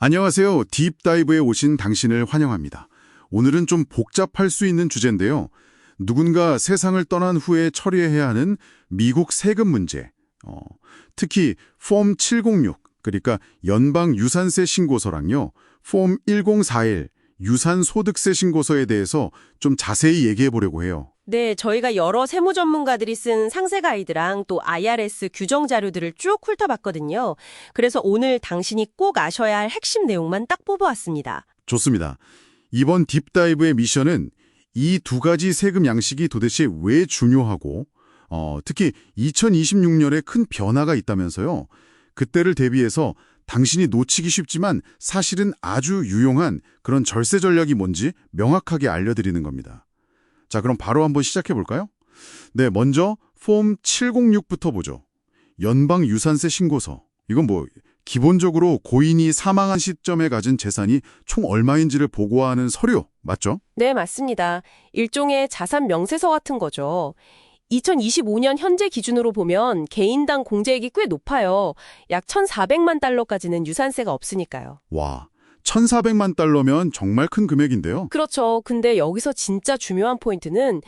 안녕하세요. 딥다이브에 오신 당신을 환영합니다. 오늘은 좀 복잡할 수 있는 주제인데요. 누군가 세상을 떠난 후에 처리해야 하는 미국 세금 문제. 특히 폼 706, 그러니까 연방유산세 신고서랑요. 폼 1041, 유산소득세 신고서에 대해서 좀 자세히 얘기해 보려고 해요. 네, 저희가 여러 세무 전문가들이 쓴 상세 가이드랑 또 IRS 규정 자료들을 쭉 훑어봤거든요. 그래서 오늘 당신이 꼭 아셔야 할 핵심 내용만 딱 뽑아왔습니다. 좋습니다. 이번 딥다이브의 미션은 이 두 가지 세금 양식이 도대체 왜 중요하고 특히 2026년에 큰 변화가 있다면서요. 그때를 대비해서 당신이 놓치기 쉽지만 사실은 아주 유용한 그런 절세 전략이 뭔지 명확하게 알려드리는 겁니다. 자, 그럼 바로 한번 시작해 볼까요? 네, 먼저 폼 706부터 보죠. 연방유산세 신고서. 이건 기본적으로 고인이 사망한 시점에 가진 재산이 총 얼마인지를 보고하는 서류, 맞죠? 네, 맞습니다. 일종의 자산 명세서 같은 거죠. 2025년 현재 기준으로 보면 개인당 공제액이 꽤 높아요. 약 1,400만 달러까지는 유산세가 없으니까요. 와, 1,400만 달러면 정말 큰 금액인데요. 그렇죠. 근데 여기서 진짜 중요한 포인트는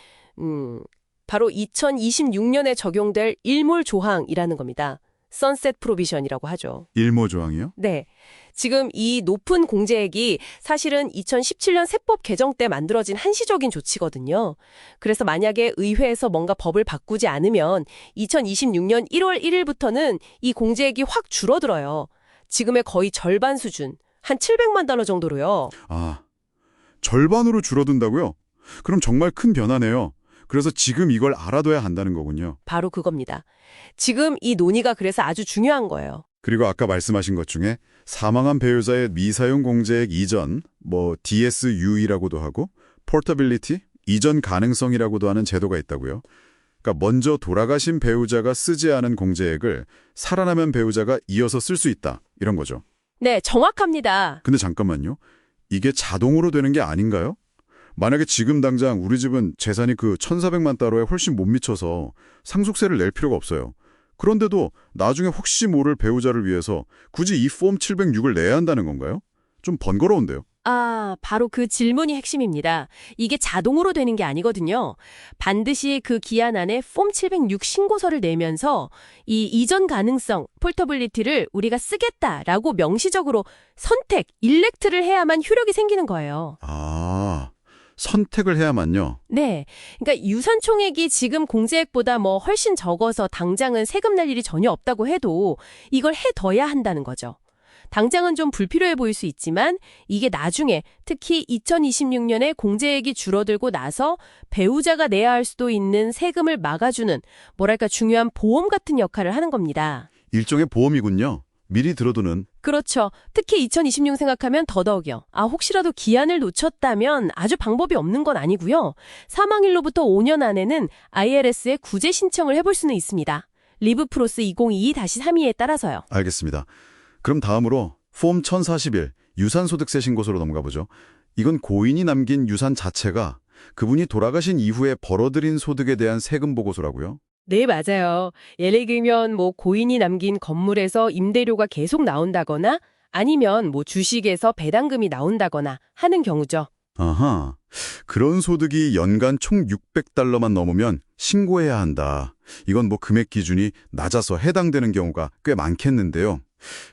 바로 2026년에 적용될 일몰 조항이라는 겁니다. 선셋 프로비전이라고 하죠. 일모 조항이요? 네. 지금 이 높은 공제액이 사실은 2017년 세법 개정 때 만들어진 한시적인 조치거든요. 그래서 만약에 의회에서 뭔가 법을 바꾸지 않으면 2026년 1월 1일부터는 이 공제액이 확 줄어들어요. 지금의 거의 절반 수준, 한 700만 달러 정도로요. 아, 절반으로 줄어든다고요? 그럼 정말 큰 변화네요. 그래서 지금 이걸 알아둬야 한다는 거군요. 바로 그겁니다. 지금 이 논의가 그래서 아주 중요한 거예요. 그리고 아까 말씀하신 것 중에 사망한 배우자의 미사용 공제액 이전, DSU이라고도 하고 포터빌리티, 이전 가능성이라고도 하는 제도가 있다고요. 그러니까 먼저 돌아가신 배우자가 쓰지 않은 공제액을 살아남은 배우자가 이어서 쓸 수 있다, 이런 거죠. 네, 정확합니다. 근데 잠깐만요. 이게 자동으로 되는 게 아닌가요? 만약에 지금 당장 우리 집은 재산이 그 1,400만 달러에 훨씬 못 미쳐서 상속세를 낼 필요가 없어요. 그런데도 나중에 혹시 모를 배우자를 위해서 굳이 이 폼 706을 내야 한다는 건가요? 좀 번거로운데요. 바로 그 질문이 핵심입니다. 이게 자동으로 되는 게 아니거든요. 반드시 그 기한 안에 폼 706 신고서를 내면서 이 이전 가능성, 폴터빌리티를 우리가 쓰겠다라고 명시적으로 선택, 일렉트를 해야만 효력이 생기는 거예요. 선택을 해야만요. 네. 그러니까 유산 총액이 지금 공제액보다 훨씬 적어서 당장은 세금 낼 일이 전혀 없다고 해도 이걸 해둬야 한다는 거죠. 당장은 좀 불필요해 보일 수 있지만 이게 나중에 특히 2026년에 공제액이 줄어들고 나서 배우자가 내야 할 수도 있는 세금을 막아주는 중요한 보험 같은 역할을 하는 겁니다. 일종의 보험이군요. 미리 들어두는. 그렇죠. 특히 2026 생각하면 더더욱요. 혹시라도 기한을 놓쳤다면 아주 방법이 없는 건 아니고요. 사망일로부터 5년 안에는 IRS에 구제 신청을 해볼 수는 있습니다. 리브프로스 2022-32에 따라서요. 알겠습니다. 그럼 다음으로 폼 1041 유산소득세 신고서로 넘어가 보죠. 이건 고인이 남긴 유산 자체가 그분이 돌아가신 이후에 벌어들인 소득에 대한 세금 보고서라고요? 네, 맞아요. 예를 들면 고인이 남긴 건물에서 임대료가 계속 나온다거나 아니면 주식에서 배당금이 나온다거나 하는 경우죠. 아하, 그런 소득이 연간 총 600달러만 넘으면 신고해야 한다. 이건 금액 기준이 낮아서 해당되는 경우가 꽤 많겠는데요.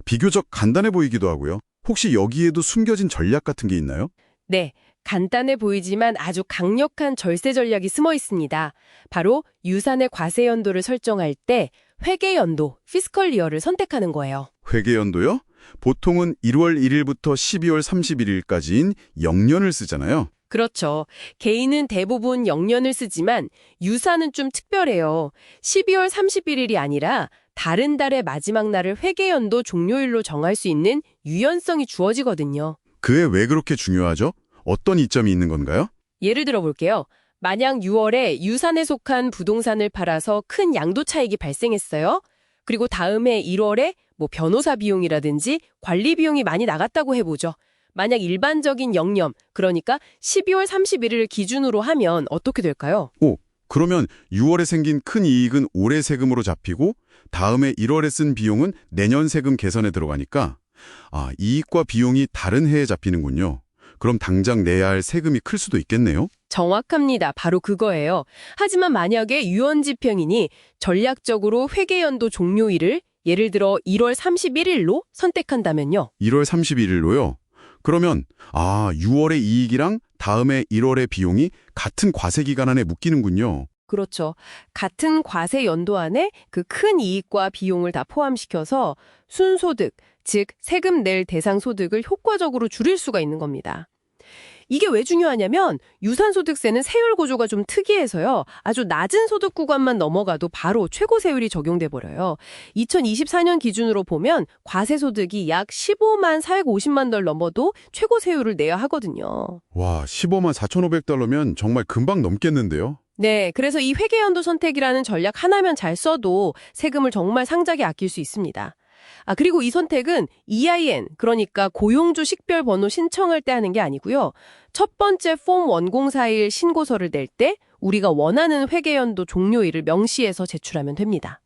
비교적 간단해 보이기도 하고요. 혹시 여기에도 숨겨진 전략 같은 게 있나요? 네, 간단해 보이지만 아주 강력한 절세 전략이 숨어 있습니다. 바로 유산의 과세 연도를 설정할 때 회계 연도, 피스컬 이어를 선택하는 거예요. 회계 연도요? 보통은 1월 1일부터 12월 31일까지인 영년을 쓰잖아요. 그렇죠. 개인은 대부분 영년을 쓰지만 유산은 좀 특별해요. 12월 31일이 아니라 다른 달의 마지막 날을 회계연도 종료일로 정할 수 있는 유연성이 주어지거든요. 그게 왜 그렇게 중요하죠? 어떤 이점이 있는 건가요? 예를 들어 볼게요. 만약 6월에 유산에 속한 부동산을 팔아서 큰 양도 차익이 발생했어요. 그리고 다음해 1월에 변호사 비용이라든지 관리 비용이 많이 나갔다고 해보죠. 만약 일반적인 영년, 그러니까 12월 31일을 기준으로 하면 어떻게 될까요? 그러면 6월에 생긴 큰 이익은 올해 세금으로 잡히고 다음에 1월에 쓴 비용은 내년 세금 계산에 들어가니까 아, 이익과 비용이 다른 해에 잡히는군요. 그럼 당장 내야 할 세금이 클 수도 있겠네요? 정확합니다. 바로 그거예요. 하지만 만약에 유언지평이니 전략적으로 회계연도 종료일을 예를 들어 1월 31일로 선택한다면요. 1월 31일로요? 그러면 6월의 이익이랑 다음해 1월의 비용이 같은 과세 기간 안에 묶이는군요. 그렇죠. 같은 과세 연도 안에 그 큰 이익과 비용을 다 포함시켜서 순소득, 즉 세금 낼 대상 소득을 효과적으로 줄일 수가 있는 겁니다. 이게 왜 중요하냐면 유산소득세는 세율 구조가 좀 특이해서요. 아주 낮은 소득 구간만 넘어가도 바로 최고 세율이 적용돼 버려요. 2024년 기준으로 보면 과세소득이 약 15만 450만 달러 넘어도 최고 세율을 내야 하거든요. 와, 15만 4,500달러면 정말 금방 넘겠는데요? 네, 그래서 이 회계연도 선택이라는 전략 하나면 잘 써도 세금을 정말 상작에 아낄 수 있습니다. 그리고 이 선택은 EIN, 그러니까 고용주 식별 번호 신청할 때 하는 게 아니고요. 첫 번째 폼 1041 신고서를 낼 때 우리가 원하는 회계연도 종료일을 명시해서 제출하면 됩니다.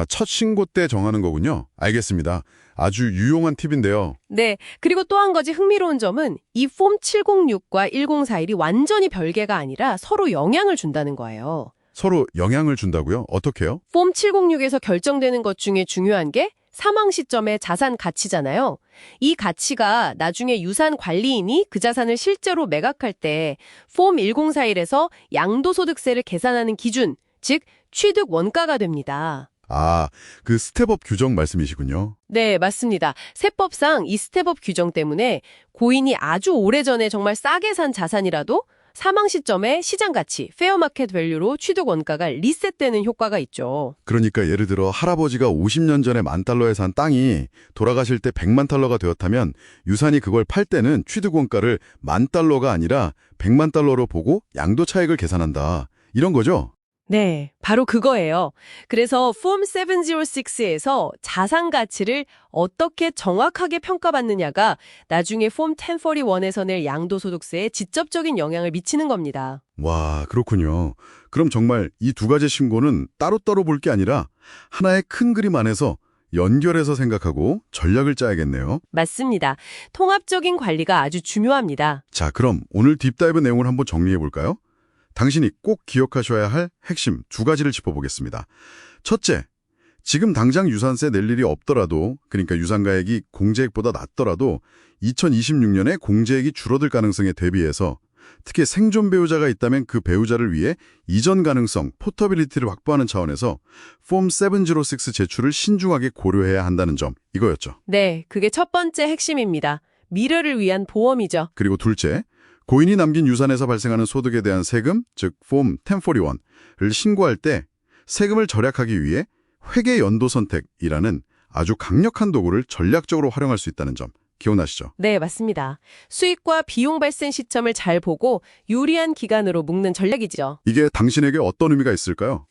첫 신고 때 정하는 거군요. 알겠습니다. 아주 유용한 팁인데요. 네, 그리고 또 한 가지 흥미로운 점은 이 폼 706과 1041이 완전히 별개가 아니라 서로 영향을 준다는 거예요. 서로 영향을 준다고요? 어떻게요? 폼 706에서 결정되는 것 중에 중요한 게 사망 시점의 자산 가치잖아요. 이 가치가 나중에 유산 관리인이 그 자산을 실제로 매각할 때 폼 1041에서 양도소득세를 계산하는 기준, 즉 취득 원가가 됩니다. 그 스텝업 규정 말씀이시군요. 네, 맞습니다. 세법상 이 스텝업 규정 때문에 고인이 아주 오래전에 정말 싸게 산 자산이라도 사망 시점에 시장 가치, 페어마켓 밸류로 취득 원가가 리셋되는 효과가 있죠. 그러니까 예를 들어 할아버지가 50년 전에 10,000달러에 산 땅이 돌아가실 때 100만 달러가 되었다면 유산이 그걸 팔 때는 취득 원가를 10,000달러가 아니라 100만 달러로 보고 양도 차익을 계산한다. 이런 거죠? 네, 바로 그거예요. 그래서 폼 706에서 자산 가치를 어떻게 정확하게 평가받느냐가 나중에 폼 1041에서 낼 양도소득세에 직접적인 영향을 미치는 겁니다. 와, 그렇군요. 그럼 정말 이 두 가지 신고는 따로따로 볼 게 아니라 하나의 큰 그림 안에서 연결해서 생각하고 전략을 짜야겠네요. 맞습니다. 통합적인 관리가 아주 중요합니다. 자, 그럼 오늘 딥다이브 내용을 한번 정리해 볼까요? 당신이 꼭 기억하셔야 할 핵심 두 가지를 짚어보겠습니다. 첫째, 지금 당장 유산세 낼 일이 없더라도, 그러니까 유산가액이 공제액보다 낮더라도 2026년에 공제액이 줄어들 가능성에 대비해서 특히 생존 배우자가 있다면 그 배우자를 위해 이전 가능성, 포터빌리티를 확보하는 차원에서 폼 706 제출을 신중하게 고려해야 한다는 점, 이거였죠. 네, 그게 첫 번째 핵심입니다. 미래를 위한 보험이죠. 그리고 둘째, 고인이 남긴 유산에서 발생하는 소득에 대한 세금, 즉 폼 1041을 신고할 때 세금을 절약하기 위해 회계 연도 선택이라는 아주 강력한 도구를 전략적으로 활용할 수 있다는 점 기억나시죠? 네, 맞습니다. 수익과 비용 발생 시점을 잘 보고 유리한 기간으로 묶는 전략이죠. 이게 당신에게 어떤 의미가 있을까요?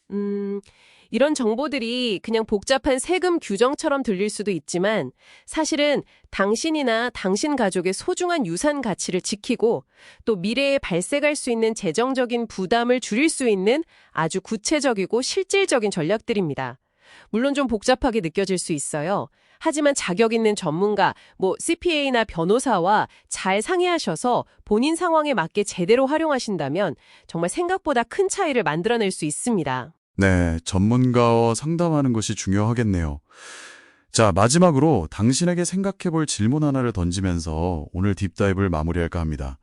이런 정보들이 그냥 복잡한 세금 규정처럼 들릴 수도 있지만 사실은 당신이나 당신 가족의 소중한 유산 가치를 지키고 또 미래에 발생할 수 있는 재정적인 부담을 줄일 수 있는 아주 구체적이고 실질적인 전략들입니다. 물론 좀 복잡하게 느껴질 수 있어요. 하지만 자격 있는 전문가, CPA나 변호사와 잘 상의하셔서 본인 상황에 맞게 제대로 활용하신다면 정말 생각보다 큰 차이를 만들어낼 수 있습니다. 네, 전문가와 상담하는 것이 중요하겠네요. 자, 마지막으로 당신에게 생각해 볼 질문 하나를 던지면서 오늘 딥다이브를 마무리할까 합니다.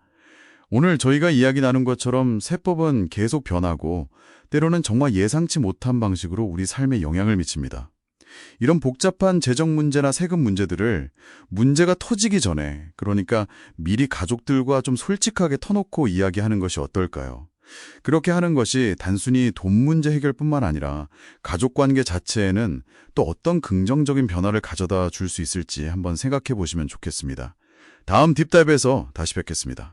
오늘 저희가 이야기 나눈 것처럼 세법은 계속 변하고 때로는 정말 예상치 못한 방식으로 우리 삶에 영향을 미칩니다. 이런 복잡한 재정 문제나 세금 문제들을 문제가 터지기 전에, 그러니까 미리 가족들과 좀 솔직하게 터놓고 이야기하는 것이 어떨까요? 그렇게 하는 것이 단순히 돈 문제 해결뿐만 아니라 가족 관계 자체에는 또 어떤 긍정적인 변화를 가져다 줄 수 있을지 한번 생각해 보시면 좋겠습니다. 다음 딥다이브에서 다시 뵙겠습니다.